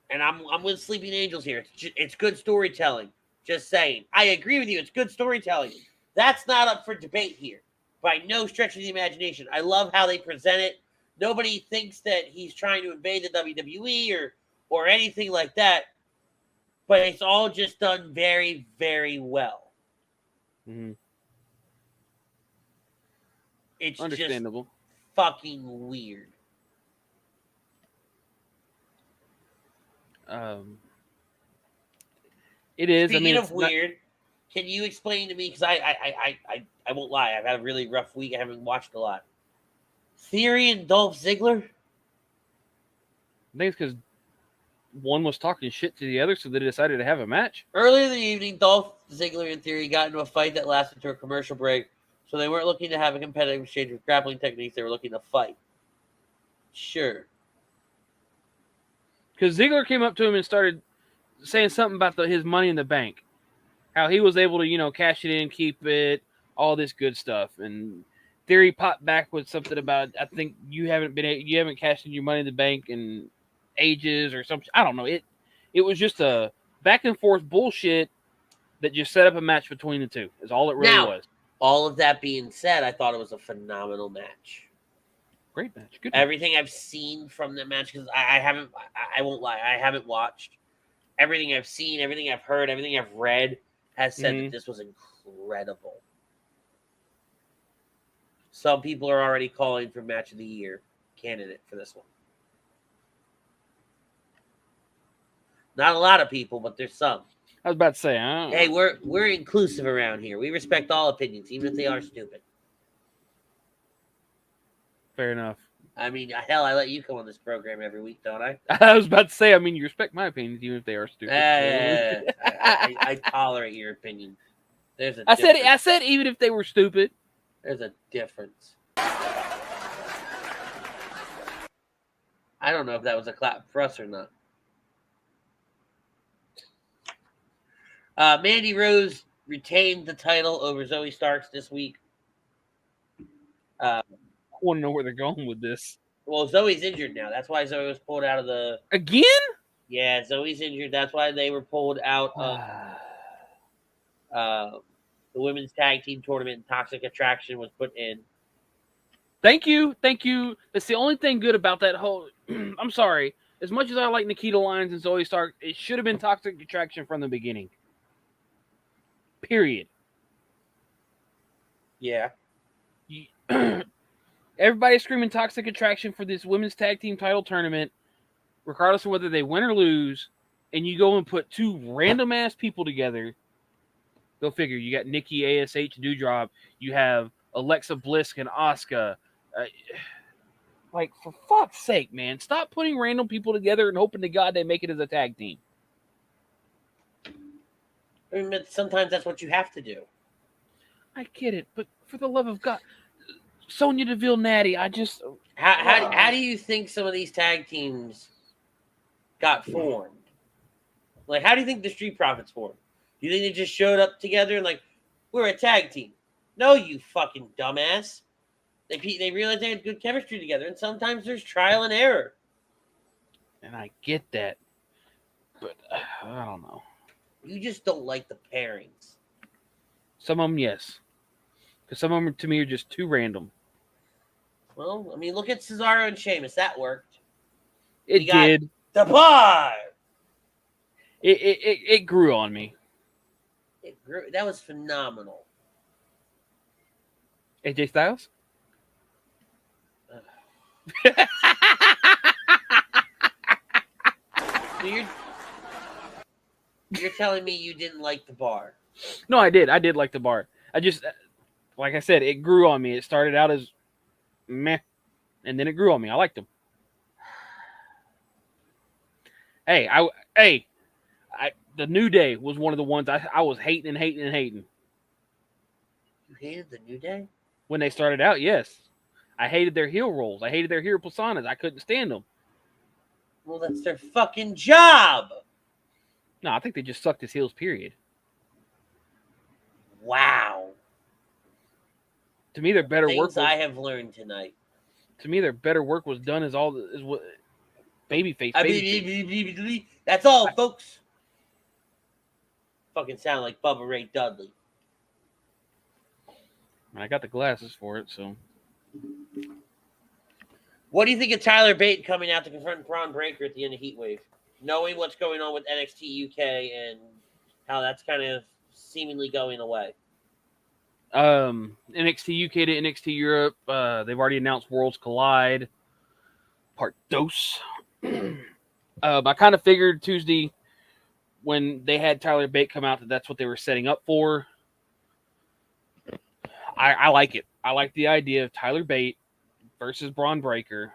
And I'm with Sleeping Angels here. It's good storytelling. Just saying. I agree with you. It's good storytelling. That's not up for debate here. By no stretch of the imagination. I love how they present it. Nobody thinks that he's trying to invade the WWE or anything like that. But it's all just done very, very well. Mm-hmm. It's understandable. Just fucking weird. It is. Speaking of weird, can you explain to me? Because I won't lie. I've had a really rough week. I haven't watched a lot. Theory and Dolph Ziggler? I think it's because one was talking shit to the other, so they decided to have a match. Earlier in the evening, Dolph Ziggler and Theory got into a fight that lasted to a commercial break, so they weren't looking to have a competitive exchange with grappling techniques. They were looking to fight. Sure. Because Ziggler came up to him and started saying something about his money in the bank. How he was able to, cash it in, keep it, all this good stuff. And Theory popped back with something about, I think you haven't cashed in your money in the bank in ages or something. I don't know. It was just a back and forth bullshit that just set up a match between the two. Is all it really was. All of that being said, I thought it was a phenomenal match. Great match. Good. Everything I've seen from that match, because I won't lie, I haven't watched. Everything I've seen, everything I've heard, everything I've read has said that this was incredible. Some people are already calling for match of the year candidate for this one. Not a lot of people, but there's some. I was about to say, I don't know. We're inclusive around here. We respect all opinions, even if they are stupid. Fair enough. I mean, hell, I let you come on this program every week, don't I? I was about to say, I mean, you respect my opinions, even if they are stupid. I tolerate your opinion. There's a difference. I said even if they were stupid. There's a difference. I don't know if that was a clap for us or not. Mandy Rose retained the title over Zoe Starks this week. I want to know where they're going with this. Well, Zoe's injured now. That's why Zoe was pulled out of the... Again? Yeah, Zoe's injured. That's why they were pulled out of the women's tag team tournament. Toxic Attraction was put in. Thank you. That's the only thing good about that whole... I'm sorry. As much as I like Nikita Lyons and Zoe Stark, it should have been Toxic Attraction from the beginning. Period. Yeah. Everybody's screaming Toxic Attraction for this women's tag team title tournament, regardless of whether they win or lose, and you go and put two random-ass people together. Go figure. You got Nikki ASH Doudrop. You have Alexa Bliss and Asuka. Like, for fuck's sake, man. Stop putting random people together and hoping to God they make it as a tag team. I mean, sometimes that's what you have to do. I get it, but for the love of God... Sonya Deville Natty, I just... How do you think some of these tag teams got formed? Like, how do you think the Street Profits formed? Do you think they just showed up together and like, we're a tag team? No, you fucking dumbass. They realized they had good chemistry together, and sometimes there's trial and error. And I get that, but I don't know. You just don't like the pairings. Some of them, yes. Because some of them, to me, are just too random. Well, I mean, look at Cesaro and Sheamus. That worked. It did. The bar. It grew on me. It grew. That was phenomenal. AJ Styles? So you're telling me you didn't like the bar? No, I did. I did like the bar. I just, like I said, it grew on me. It started out as meh, and then it grew on me. I liked them. The New Day was one of the ones I was hating. You hated the New Day? When they started out, yes. I hated their heel rolls. I hated their heel personas. I couldn't stand them. Well, that's their fucking job. No, I think they just sucked as heels, period. Wow. To me, their better work. I have learned tonight. To me, their better work was done as what babyface. That's all, folks. Fucking sound like Bubba Ray Dudley. I got the glasses for it, so. What do you think of Tyler Bate coming out to confront Braun Breaker at the end of Heatwave? Knowing what's going on with NXT UK and how that's kind of seemingly going away. NXT UK to NXT Europe. They've already announced Worlds Collide. Part dos. I kind of figured Tuesday when they had Tyler Bate come out that that's what they were setting up for. I like it. I like the idea of Tyler Bate versus Braun Breaker.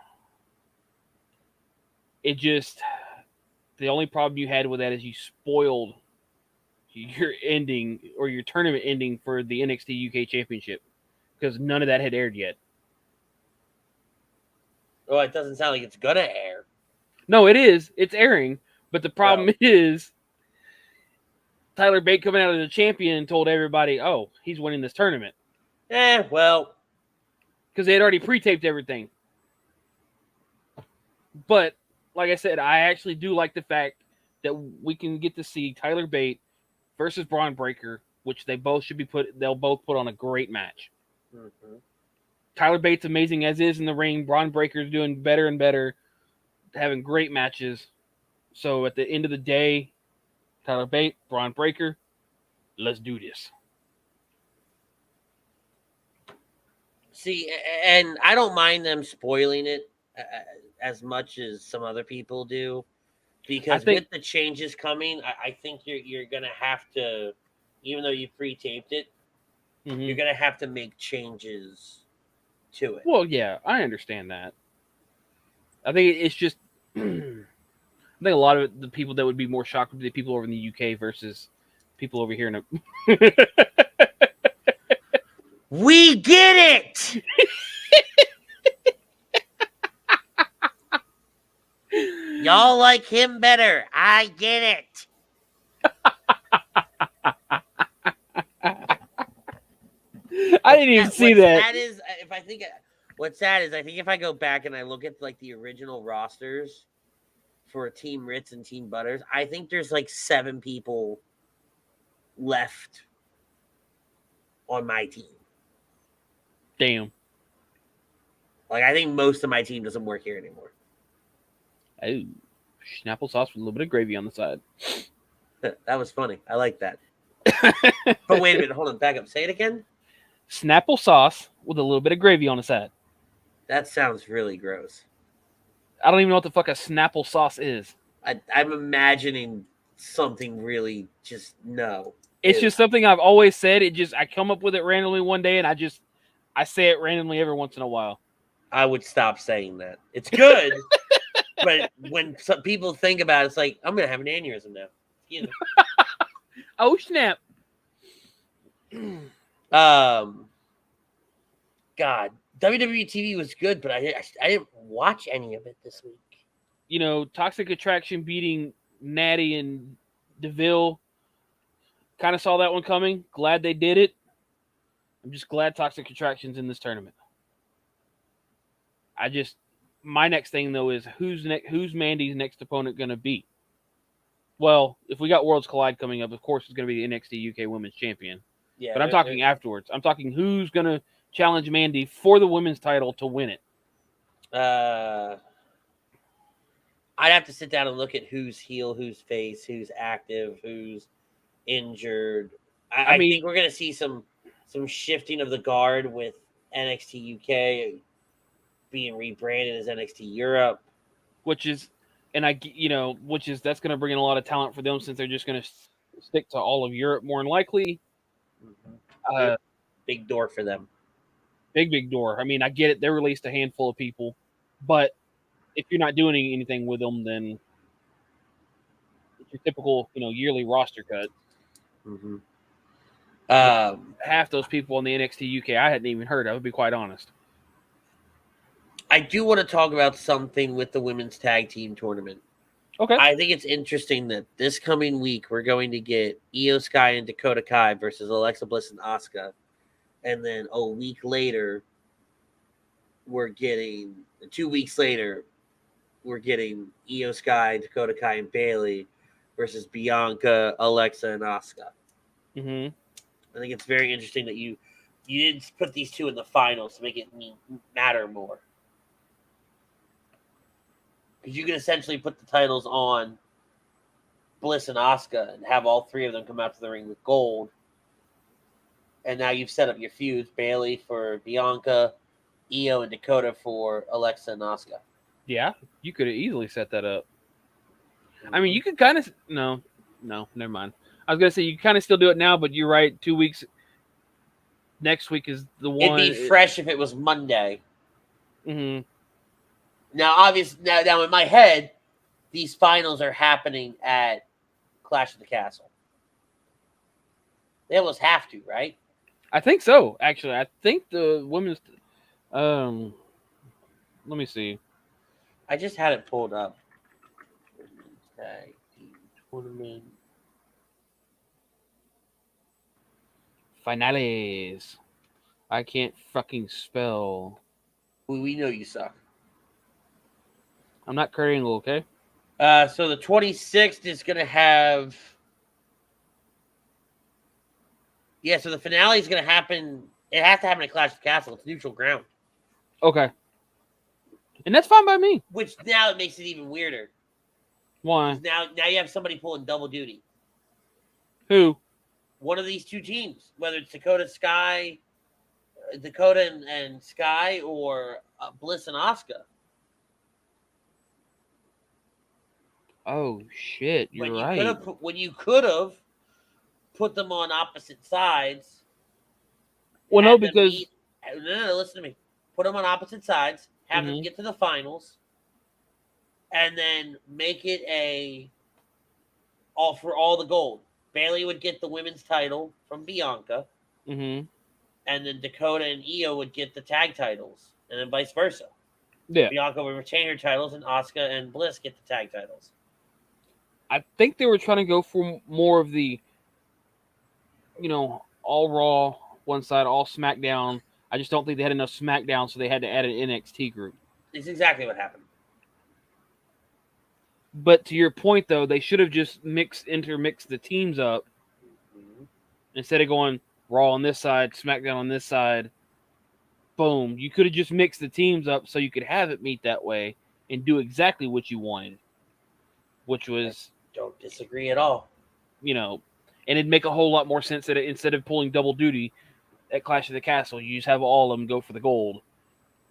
It just, the only problem you had with that is you spoiled your ending or your tournament ending for the NXT UK Championship because none of that had aired yet. Well, it doesn't sound like it's gonna air. No, it is. It's airing, but the problem is Tyler Bate coming out as the champion and told everybody, "Oh, he's winning this tournament." Well, because they had already pre-taped everything. But like I said, I actually do like the fact that we can get to see Tyler Bate versus Braun Breaker, which they'll both put on a great match. Mm-hmm. Tyler Bate's amazing as is in the ring. Braun Breaker's doing better and better, having great matches. So at the end of the day, Tyler Bate, Braun Breaker, let's do this. See, and I don't mind them spoiling it as much as some other people do, because with the changes coming, I think you're gonna have to, even though you pre-taped it, you're gonna have to make changes to it. Well, yeah, I understand that. I think it's just, I think a lot of the people that would be more shocked would be the people over in the UK versus people over here in We get it! Y'all like him better. I get it. I didn't even see that. What's sad is I think if I go back and I look at like the original rosters for Team Ritz and Team Butters, I think there's like 7 people left on my team. Damn. Like, I think most of my team doesn't work here anymore. Oh, Snapple sauce with a little bit of gravy on the side. That was funny. I like that. But wait a minute. Hold on. Back up. Say it again. Snapple sauce with a little bit of gravy on the side. That sounds really gross. I don't even know what the fuck a Snapple sauce is. I'm imagining something really just no. It's just something I've always said. I come up with it randomly one day, and I say it randomly every once in a while. I would stop saying that. It's good, but when some people think about it, it's like, I'm going to have an aneurysm now. Excuse me. Oh, snap. God, WWE TV was good, but I didn't watch any of it this week. You know, Toxic Attraction beating Natty and DeVille. Kind of saw that one coming. Glad they did it. I'm just glad Toxic Attraction's in this tournament. My next thing though is who's Mandy's next opponent going to be? Well, if we got Worlds Collide coming up, of course it's going to be the NXT UK Women's Champion. Yeah, but I'm talking afterwards. I'm talking who's going to challenge Mandy for the women's title to win it. I'd have to sit down and look at who's heel, who's face, who's active, who's injured. I think we're going to see some shifting of the guard with NXT UK being rebranded as NXT Europe. Which is, and that's going to bring in a lot of talent for them since they're just going to stick to all of Europe more than likely. Big door for them. Big door. I mean, I get it. They released a handful of people, but if you're not doing anything with them, then it's your typical, yearly roster cut. Mm-hmm. Half those people in the NXT UK I hadn't even heard of, to be quite honest. I do want to talk about something with the women's tag team tournament. Okay. I think it's interesting that this coming week we're going to get Io Sky and Dakota Kai versus Alexa Bliss and Asuka. And then a week later, 2 weeks later, we're getting Io Sky, Dakota Kai, and Bayley versus Bianca, Alexa, and Asuka. Mm-hmm. I think it's very interesting that you didn't put these two in the finals to make it matter more. Because you can essentially put the titles on Bliss and Asuka and have all three of them come out to the ring with gold. And now you've set up your feuds: Bayley for Bianca, Io and Dakota for Alexa and Asuka. Yeah, you could have easily set that up. I mean, you could kind of no, never mind. I was gonna say you kind of still do it now, but you're right. 2 weeks. Next week is the one. It'd be fresh if it was Monday. Mm-hmm. Now, obviously, now in my head, these finals are happening at Clash of the Castle. They almost have to, right? I think so. Actually, I think the women's. Let me see. I just had it pulled up. Tag team tournament Finales. I can't fucking spell. We know you suck. I'm not Kurt Angle, okay? So the 26th is going to have... Yeah, so the finale is going to happen... It has to happen at Clash of the Castle. It's neutral ground. Okay. And that's fine by me. Which now it makes it even weirder. Why? Now you have somebody pulling double duty. Who? One of these two teams. Whether it's Dakota and Sky, or Bliss and Asuka. Oh, shit. You're right. When you could have put them on opposite sides. Well, no, because... No, listen to me. Put them on opposite sides. Have them get to the finals. And then make it all for all the gold. Bayley would get the women's title from Bianca. Mm-hmm. And then Dakota and Io would get the tag titles. And then vice versa. Yeah. Bianca would retain her titles, and Asuka and Bliss get the tag titles. I think they were trying to go for more of the, all Raw, one side, all SmackDown. I just don't think they had enough SmackDown, so they had to add an NXT group. It's exactly what happened. But to your point, though, they should have just intermixed the teams up instead of going Raw on this side, SmackDown on this side. Boom. You could have just mixed the teams up so you could have it meet that way and do exactly what you wanted, which was... I don't disagree at all. And it'd make a whole lot more sense that instead of pulling double duty at Clash of the Castle, you just have all of them go for the gold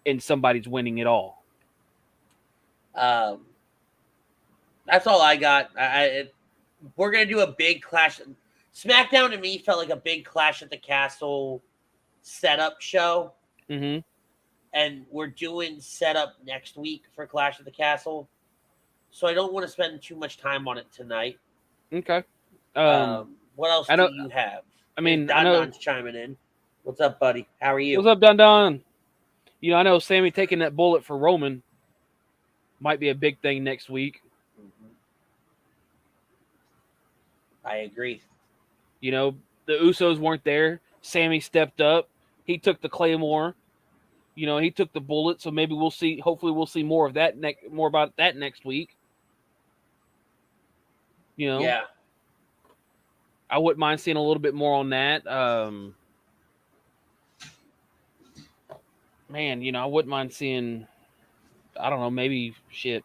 and somebody's winning it all. That's all I got. We're going to do a big Clash. SmackDown to me felt like a big Clash at the Castle setup show. Mm-hmm. And we're doing setup next week for Clash of the Castle. So I don't want to spend too much time on it tonight. Okay. What else do you have? I mean, Don's chiming in. What's up, buddy? How are you? What's up, Don? I know Sammy taking that bullet for Roman might be a big thing next week. I agree. The Usos weren't there. Sammy stepped up. He took the Claymore. He took the bullet. So maybe we'll see. Hopefully, we'll see more of that. More about that next week. Yeah. I wouldn't mind seeing a little bit more on that. Man, I wouldn't mind seeing. I don't know. Maybe shit.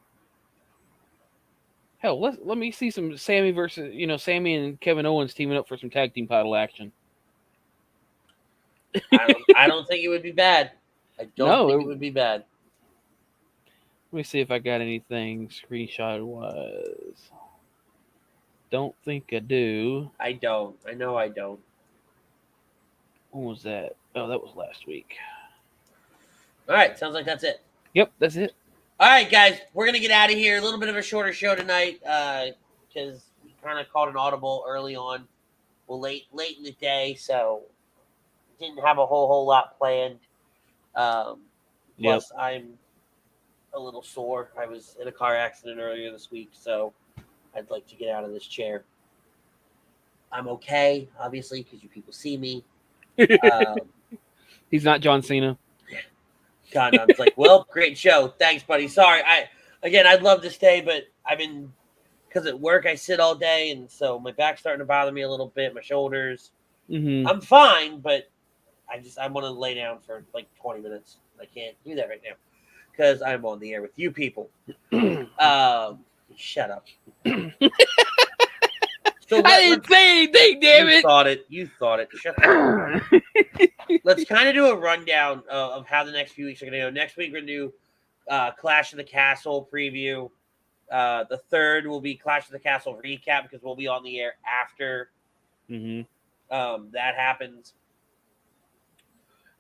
Hell, let me see some Sammy versus Sammy and Kevin Owens teaming up for some tag team title action. I don't think it would be bad. I don't think it would be bad. Let me see if I got anything screenshot wise. Don't think I do. I don't. I know I don't. When was that? Oh, that was last week. All right. Sounds like that's it. Yep, that's it. All right, guys. We're going to get out of here. A little bit of a shorter show tonight because we kind of caught an audible early on. Well, late in the day, so didn't have a whole lot planned. Plus, I'm a little sore. I was in a car accident earlier this week, so I'd like to get out of this chair. I'm okay, obviously, because you people see me. He's not John Cena. God, I was like, well, great show. Thanks, buddy. Sorry. I'd love to stay, but I've been, because at work I sit all day, and so my back's starting to bother me a little bit, my shoulders. Mm-hmm. I'm fine, but I want to lay down for like 20 minutes. I can't do that right now because I'm on the air with you people. Shut up. So I didn't say anything, damn it. You thought it. Shut up. Let's kind of do a rundown of how the next few weeks are going to go. Next week, we're going to do Clash of the Castle preview. The third will be Clash of the Castle recap because we'll be on the air after that happens.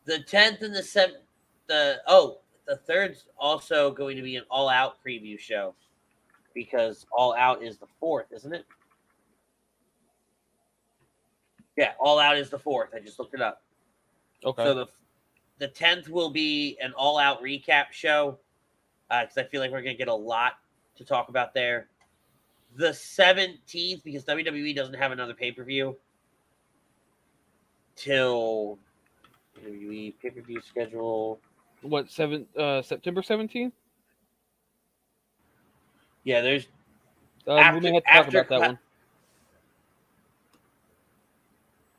The 10th and the 7th, the third's also going to be an All Out preview show because All Out is the 4th, isn't it? Yeah, All Out is the 4th. I just looked it up. Okay. So the 10th will be an All Out recap show because I feel like we're going to get a lot to talk about there. The 17th, because WWE doesn't have another pay-per-view till WWE pay-per-view schedule. What, September 17th? Yeah, there's we may have to talk about that one.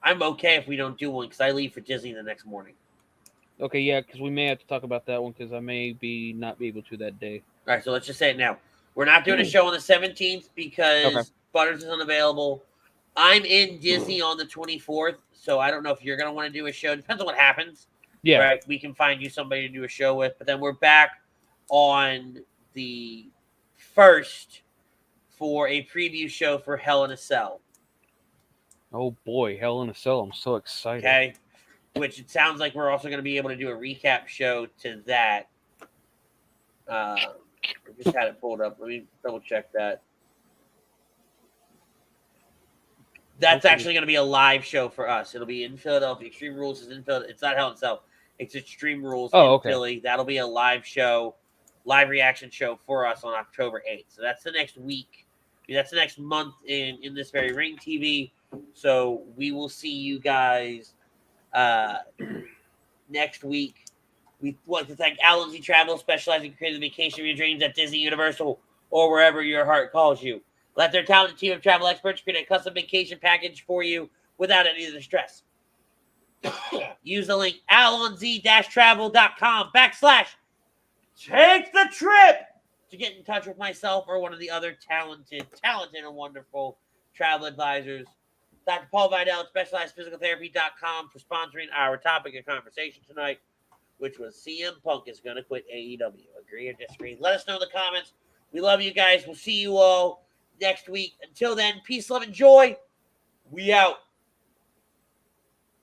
I'm okay if we don't do one because I leave for Disney the next morning. Okay, yeah, because we may have to talk about that one because I may not be able to that day. All right, so let's just say it now. We're not doing a show on the 17th because Butters is unavailable. I'm in Disney on the 24th, so I don't know if you're going to want to do a show. Depends on what happens. Yeah. Right? We can find you somebody to do a show with, but then we're back on the 1st for a preview show for Hell in a Cell. Oh boy, Hell in a Cell. I'm so excited. Okay. Which it sounds like we're also going to be able to do a recap show to that. I just had it pulled up. Let me double check that. That's actually going to be a live show for us. It'll be in Philadelphia. Extreme Rules is in Philadelphia. It's not Hell in a Cell. It's Extreme Rules in Philly. That'll be a live show, live reaction show for us on October 8th. So that's the next week. That's the next month in this very Ring TV. So we will see you guys next week. We want to thank Allen's Travel, specializing in creating the vacation of your dreams at Disney, Universal, or wherever your heart calls you. Let their talented team of travel experts create a custom vacation package for you without any of the stress. Use the link allonz-travel.com/take the trip to get in touch with myself or one of the other talented and wonderful travel advisors. Dr. Paul Vidal at specializedphysicaltherapy.com for sponsoring our topic of conversation tonight, which was CM Punk is going to quit AEW. Agree or disagree? Let us know in the comments. We love you guys. We'll see you all next week. Until then, peace, love, and joy. We out.